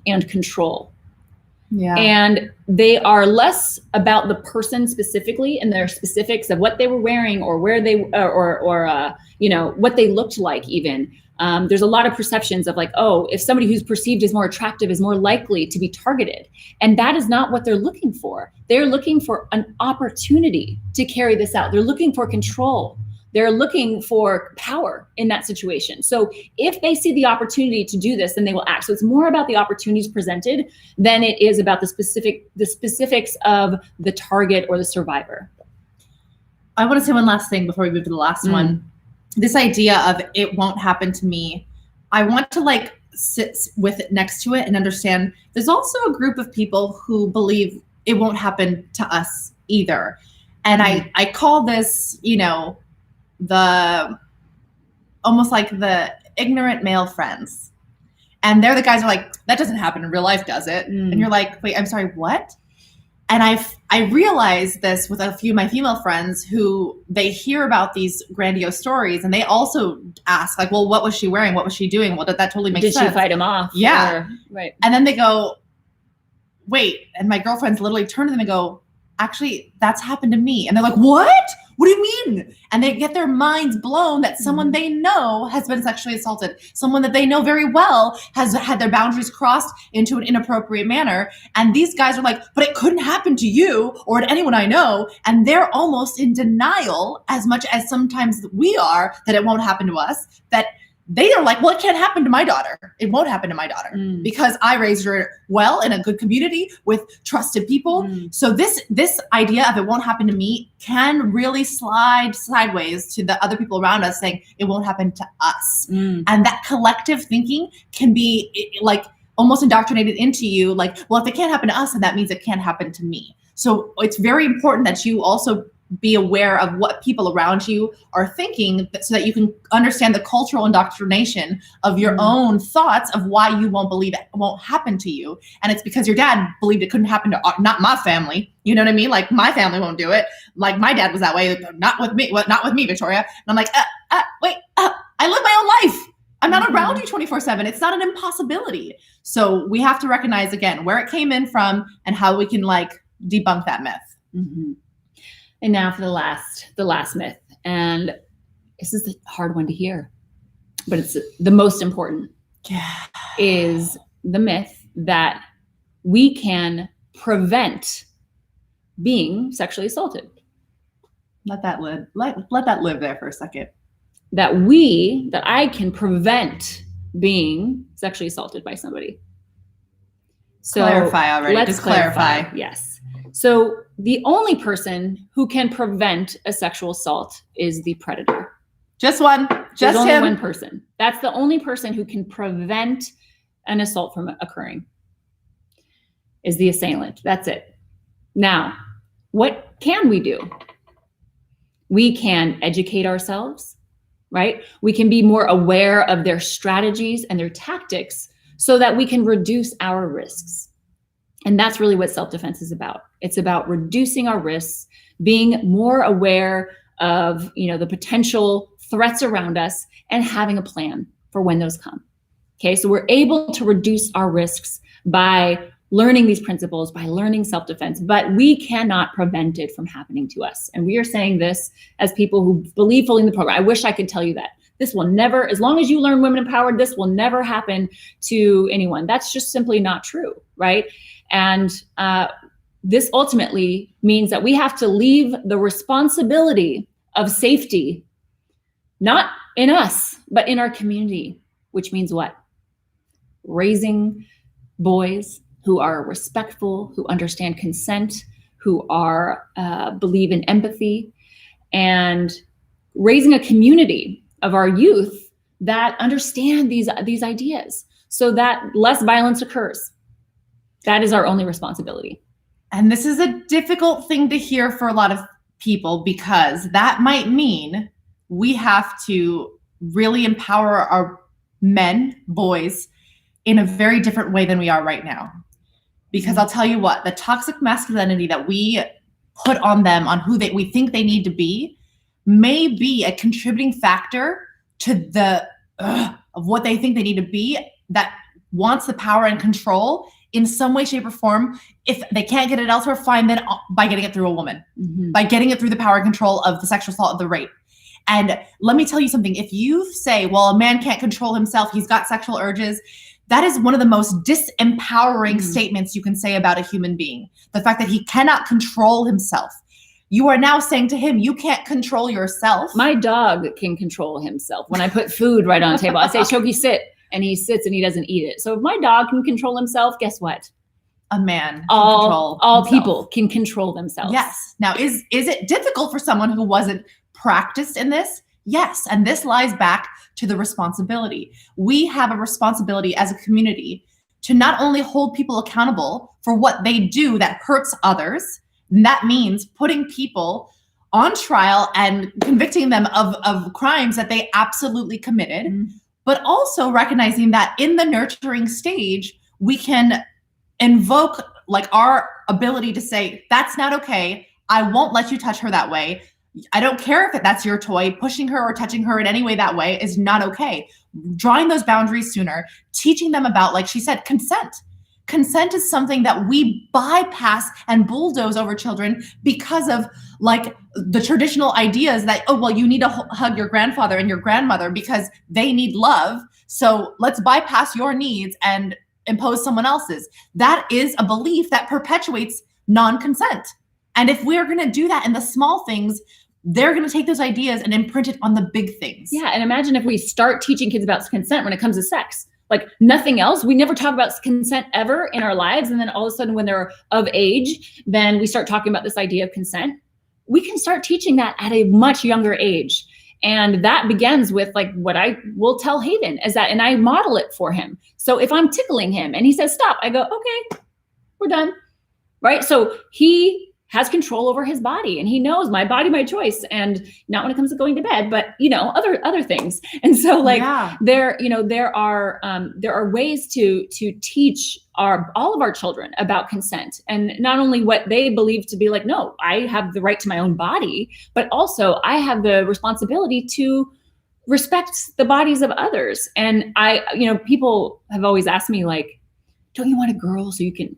and control. Yeah. And they are less about the person specifically and their specifics of what they were wearing or where they or you know, what they looked like even. There's a lot of perceptions of like, oh, if somebody who's perceived as more attractive is more likely to be targeted. And that is not what they're looking for. They're looking for an opportunity to carry this out. They're looking for control. They're looking for power in that situation. So if they see the opportunity to do this, then they will act. So it's more about the opportunities presented than it is about the specifics of the target or the survivor. I want to say one last thing before we move to the last one. This idea of it won't happen to me. I want to like sit with it next to it and understand there's also a group of people who believe it won't happen to us either. And I call this, you know, the almost like the ignorant male friends. And they're the guys who are like, that doesn't happen in real life, does it? And you're like, wait, I'm sorry, what? And I realized this with a few of my female friends who they hear about these grandiose stories and they also ask like, well, what was she wearing? What was she doing? Well, that totally makes sense. Did she fight him off? Yeah. Right. And then they go, wait. And my girlfriends literally turn to them and go, actually, that's happened to me. And they're like, what? What do you mean? And they get their minds blown that someone they know has been sexually assaulted. Someone that they know very well has had their boundaries crossed into an inappropriate manner. And these guys are like, but it couldn't happen to you or to anyone I know. And they're almost in denial as much as sometimes we are that it won't happen to us, that they are like, well, it can't happen to my daughter. It won't happen to my daughter because I raised her well in a good community with trusted people. So this idea of it won't happen to me can really slide sideways to the other people around us saying it won't happen to us. And that collective thinking can be like almost indoctrinated into you. Like, well, if it can't happen to us, then that means it can't happen to me. So it's very important that you also be aware of what people around you are thinking so that you can understand the cultural indoctrination of your own thoughts of why you won't believe it won't happen to you. And it's because your dad believed it couldn't happen to not my family. You know what I mean? Like my family won't do it. Like my dad was that way. Not with me. Well, not with me, Victoria. And I'm like, wait, I live my own life. I'm not around you 24/7. It's not an impossibility. So we have to recognize again where it came in from and how we can like debunk that myth. And now for the last myth. And this is a hard one to hear, but it's the most important. Is the myth that we can prevent being sexually assaulted. Let that live. Let that live there for a second. That I can prevent being sexually assaulted by somebody. So clarify already. Let's just clarify. Yes. So the only person who can prevent a sexual assault is the predator. Just one. Just There's him. only one person. That's the only person who can prevent an assault from occurring. Is the assailant. That's it. Now, what can we do? We can educate ourselves, right? We can be more aware of their strategies and their tactics so that we can reduce our risks. And that's really what self-defense is about. It's about reducing our risks, being more aware of, the potential threats around us and having a plan for when those come. Okay, so we're able to reduce our risks by learning these principles, by learning self-defense, but we cannot prevent it from happening to us. And we are saying this as people who believe fully in the program. I wish I could tell you that. This will never, as long as you learn women empowered, this will never happen to anyone. That's just simply not true, right? And this ultimately means that we have to leave the responsibility of safety, not in us, but in our community, which means what? Raising boys who are respectful, who understand consent, who are believe in empathy, and raising a community of our youth that understand these ideas so that less violence occurs. That is our only responsibility. And this is a difficult thing to hear for a lot of people, because that might mean we have to really empower our men, boys, in a very different way than we are right now. Because I'll tell you what, the toxic masculinity that we put on them, on who we think they need to be, may be a contributing factor to the of what they think they need to be, that wants the power and control in some way, shape, or form. If they can't get it elsewhere, fine, then by getting it through a woman, by getting it through the power and control of the sexual assault, of the rape. And let me tell you something, if you say, well, a man can't control himself, he's got sexual urges, that is one of the most disempowering statements you can say about a human being. The fact that he cannot control himself. You are now saying to him, you can't control yourself. My dog can control himself. When I put food right on the table, I say, Shoki, sit. And he sits and he doesn't eat it. So if my dog can control himself, guess what? A man can all control himself. People can control themselves. Yes. Now, is it difficult for someone who wasn't practiced in this? Yes. And this lies back to the responsibility. We have a responsibility as a community to not only hold people accountable for what they do that hurts others, and that means putting people on trial and convicting them of crimes that they absolutely committed, but also recognizing that in the nurturing stage, we can invoke like our ability to say, that's not okay. I won't let you touch her that way. I don't care if that's your toy. Pushing her or touching her in any way that way is not okay. Drawing those boundaries sooner, teaching them about, like she said, consent. Consent is something that we bypass and bulldoze over children because of like the traditional ideas that, oh, well, you need to hug your grandfather and your grandmother because they need love. So let's bypass your needs and impose someone else's. That is a belief that perpetuates non-consent. And if we're going to do that in the small things, they're going to take those ideas and imprint it on the big things. Yeah. And imagine if we start teaching kids about consent when it comes to sex. Like nothing else. We never talk about consent ever in our lives. And then all of a sudden when they're of age, then we start talking about this idea of consent. We can start teaching that at a much younger age. And that begins with like what I will tell Hayden is that, and I model it for him. So if I'm tickling him and he says, stop, I go, okay, we're done. Right. So he has control over his body and he knows my body, my choice, and not when it comes to going to bed, but other things. And so like there are ways to teach all of our children about consent, and not only what they believe to be like, no, I have the right to my own body, but also I have the responsibility to respect the bodies of others. And people have always asked me like, don't you want a girl so you can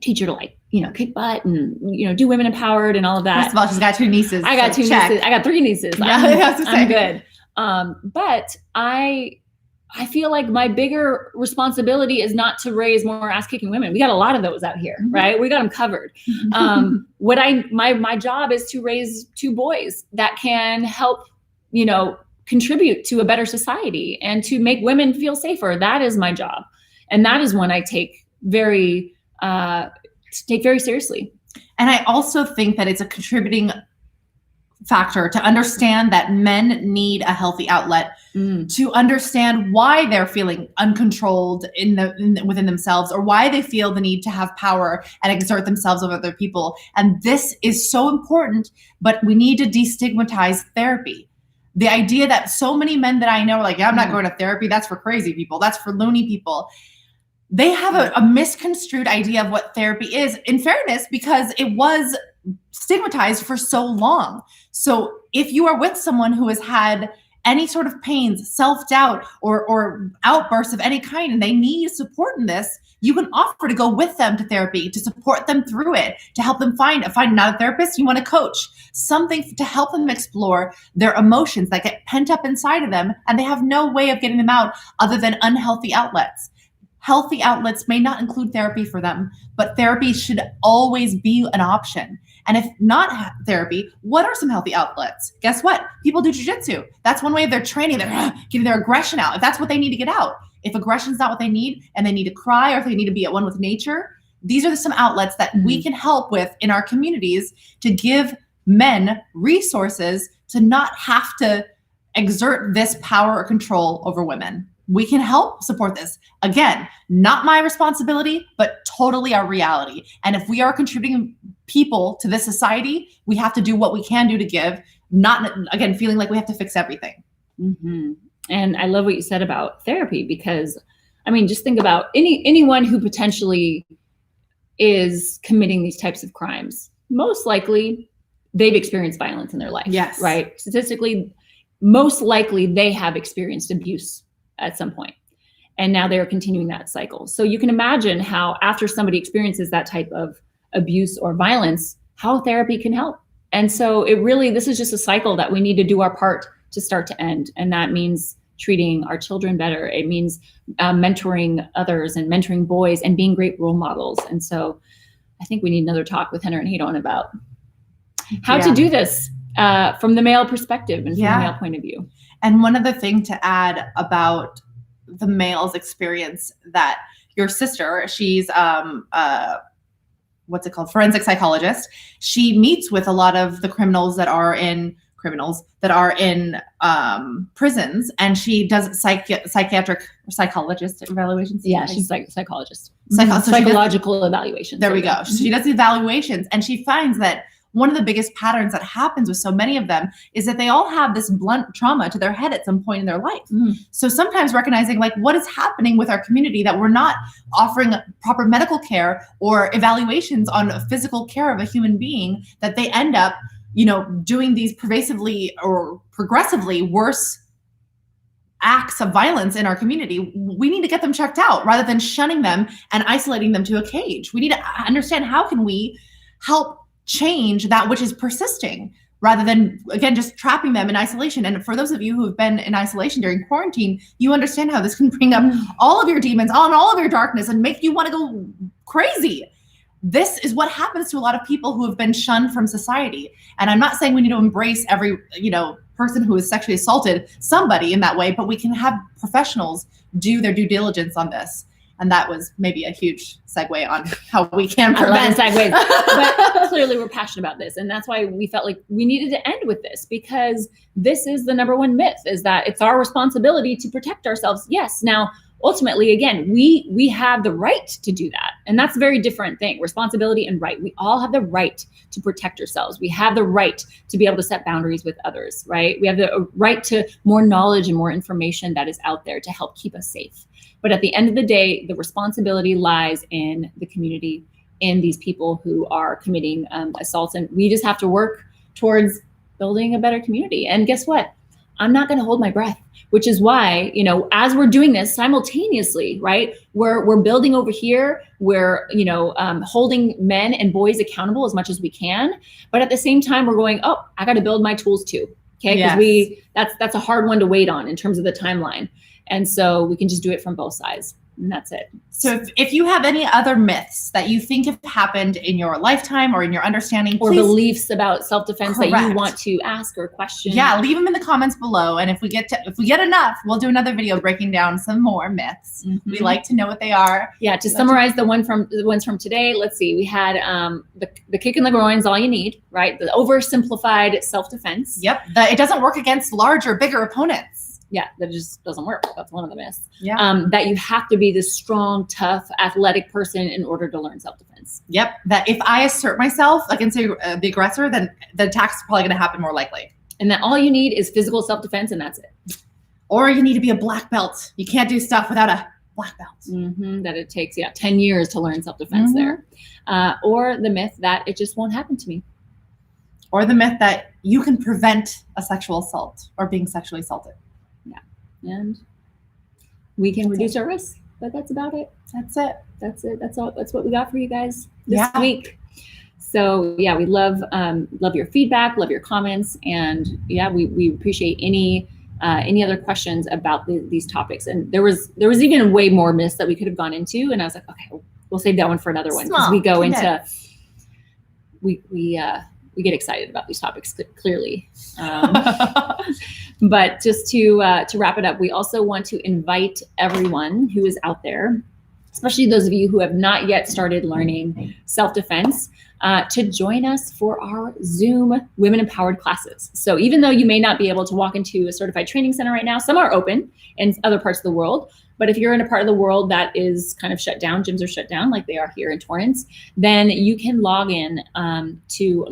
teach her to like, kick butt and, do women empowered and all of that. First of all, she's got 2 nieces. I got 2 nieces. I got 3 nieces. I'm good. But I feel like my bigger responsibility is not to raise more ass kicking women. We got a lot of those out here, right? We got them covered. My job is to raise 2 boys that can help, contribute to a better society and to make women feel safer. That is my job. And that is one I take very seriously. And I also think that it's a contributing factor to understand that men need a healthy outlet, to understand why they're feeling uncontrolled within themselves, or why they feel the need to have power and exert themselves over other people. And this is so important, but we need to destigmatize therapy. The idea that so many men that I know are like, yeah, I'm not going to therapy. That's for crazy people. That's for loony people. They have a misconstrued idea of what therapy is, in fairness, because it was stigmatized for so long. So if you are with someone who has had any sort of pains, self-doubt, or outbursts of any kind, and they need support in this, you can offer to go with them to therapy, to support them through it, to help them find not a therapist, you want a coach, something to help them explore their emotions that get pent up inside of them, and they have no way of getting them out other than unhealthy outlets. Healthy outlets may not include therapy for them, but therapy should always be an option. And if not therapy, what are some healthy outlets? Guess what? People do jiu-jitsu. That's one way of their training. They're getting their aggression out. If that's what they need to get out. If aggression is not what they need and they need to cry, or if they need to be at one with nature, these are some outlets that we can help with in our communities to give men resources to not have to exert this power or control over women. We can help support this. Again, not my responsibility, but totally our reality. And if we are contributing people to this society, we have to do what we can do to give, not, again, feeling like we have to fix everything. Mm-hmm. And I love what you said about therapy, because, I mean, just think about anyone who potentially is committing these types of crimes. Most likely, they've experienced violence in their life. Yes. Right? Statistically, most likely they have experienced abuse at some point. And now they're continuing that cycle. So you can imagine how, after somebody experiences that type of abuse or violence, how therapy can help. And so this is just a cycle that we need to do our part to start to end. And that means treating our children better. It means mentoring others and mentoring boys and being great role models. And so I think we need another talk with Henner and Hadon about how to do this from the male perspective and from the male point of view. And one other thing to add about the male's experience, that your sister, she's forensic psychologist. She meets with a lot of the criminals that are in prisons, and she does psychiatric or psychologist evaluations. Yeah, she's like psychologist. Psychological evaluations. There we go. So she does the evaluations, and she finds that one of the biggest patterns that happens with so many of them is that they all have this blunt trauma to their head at some point in their life. So sometimes recognizing like what is happening with our community, that we're not offering proper medical care or evaluations on physical care of a human being, that they end up, doing these pervasively or progressively worse acts of violence in our community. We need to get them checked out rather than shunning them and isolating them to a cage. We need to understand, how can we help change that which is persisting, rather than, again, just trapping them in isolation. And for those of you who have been in isolation during quarantine, you understand how this can bring up all of your demons, all of your darkness, and make you want to go crazy. This is what happens to a lot of people who have been shunned from society. And I'm not saying we need to embrace every, person who has sexually assaulted somebody in that way, but we can have professionals do their due diligence on this. And that was maybe a huge segue on how we can prevent segues. But clearly we're passionate about this. And that's why we felt like we needed to end with this, because this is the number one myth, is that it's our responsibility to protect ourselves. Yes. Now, ultimately, again, we have the right to do that. And that's a very different thing. Responsibility and right. We all have the right to protect ourselves. We have the right to be able to set boundaries with others, right? We have the right to more knowledge and more information that is out there to help keep us safe. But at the end of the day, the responsibility lies in the community, in these people who are committing assaults. And we just have to work towards building a better community. And guess what? I'm not going to hold my breath, which is why, as we're doing this simultaneously, right, we're building over here, we're, holding men and boys accountable as much as we can. But at the same time, we're going, I got to build my tools too. Okay. Because that's a hard one to wait on in terms of the timeline. And so we can just do it from both sides. And that's it. So if you have any other myths that you think have happened in your lifetime or in your understanding, or beliefs about self-defense that you want to ask or question, leave them in the comments below. And if we get enough, we'll do another video breaking down some more myths. We like to know what they are. Yeah. To summarize the ones from today, let's see. We had the kick in the groin is all you need, right? The oversimplified self-defense. Yep. It doesn't work against larger, bigger opponents. Yeah, that just doesn't work. That's one of the myths. Yeah. That you have to be this strong, tough, athletic person in order to learn self-defense. Yep. That if I assert myself against the aggressor, then the attack's probably going to happen more likely. And that all you need is physical self-defense, and that's it. Or you need to be a black belt. You can't do stuff without a black belt. That it takes 10 years to learn self-defense there. Or the myth that it just won't happen to me. or the myth that you can prevent a sexual assault or being sexually assaulted. Yeah. And we can reduce our risks, but that's about it. That's it. That's it. That's all. That's what we got for you guys this week. So yeah, we love your feedback, love your comments, and yeah, we appreciate any other questions about these topics. And there was even way more myths that we could have gone into, and I was like, okay, we'll save that one for another one, because we go into we get excited about these topics clearly. But just to wrap it up, we also want to invite everyone who is out there, especially those of you who have not yet started learning self-defense, to join us for our Zoom Women Empowered classes. So even though you may not be able to walk into a certified training center right now, some are open in other parts of the world. But if you're in a part of the world that is kind of shut down, gyms are shut down like they are here in Torrance, then you can log on to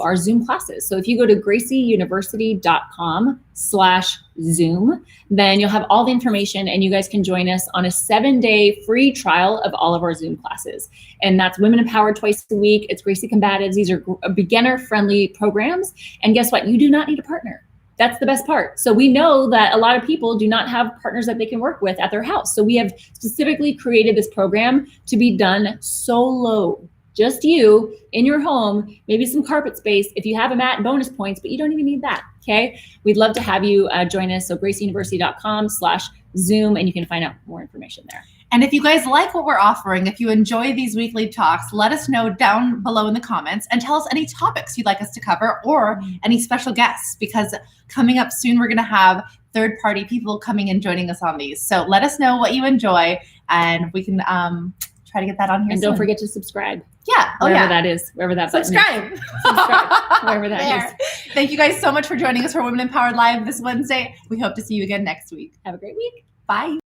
our Zoom classes. So if you go to gracieuniversity.com/Zoom, then you'll have all the information, and you guys can join us on a 7-day free trial of all of our Zoom classes. And that's Women Empowered twice a week. It's Gracie Combatives. These are beginner-friendly programs. And guess what? You do not need a partner. That's the best part. So we know that a lot of people do not have partners that they can work with at their house. So we have specifically created this program to be done solo, just you in your home, maybe some carpet space. If you have a mat, bonus points, but you don't even need that. Okay. We'd love to have you join us. So gracieuniversity.com/Zoom, and you can find out more information there. And if you guys like what we're offering, if you enjoy these weekly talks, let us know down below in the comments and tell us any topics you'd like us to cover or any special guests, because coming up soon, we're going to have third-party people coming and joining us on these. So let us know what you enjoy, and we can try to get that on here And soon. don't forget to subscribe. Yeah. Wherever that is, wherever that subscribe. Button is. Subscribe. Wherever that is. Thank you guys so much for joining us for Women Empowered Live this Wednesday. We hope to see you again next week. Have a great week. Bye.